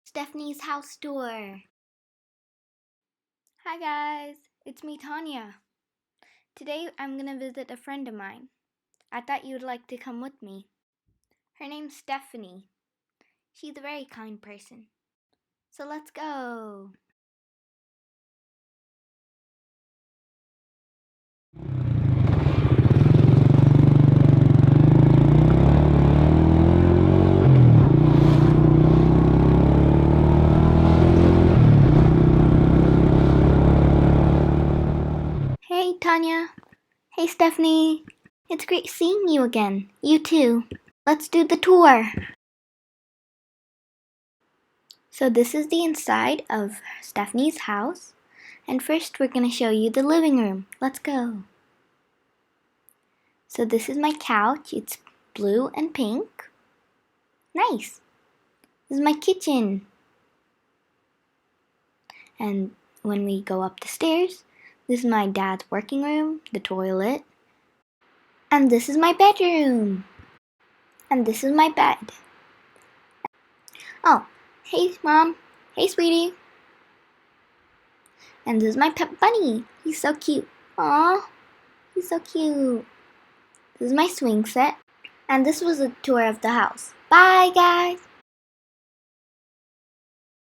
Stephanie's house tour. Hi guys, it's me Tahnya. Today I'm gonna visit a friend of mine. I thought you'd like to come with me. Her name's Stephanie. She's a very kind person. So let's go. Hey Tahnya. Hey Stephanie. It's great seeing you again. You too. Let's do the tour. So this is the inside of Stephanie's house. And first we're gonna show you the living room. Let's go. So this is my couch. It's blue and pink. Nice. This is my kitchen. And when we go up the stairs, this is my dad's working room, the toilet. And this is my bedroom. And this is my bed. Oh, hey Mom. Hey sweetie. And this is my pet bunny. He's so cute. Aw, he's so cute. This is my swing set. And this was a tour of the house. Bye guys.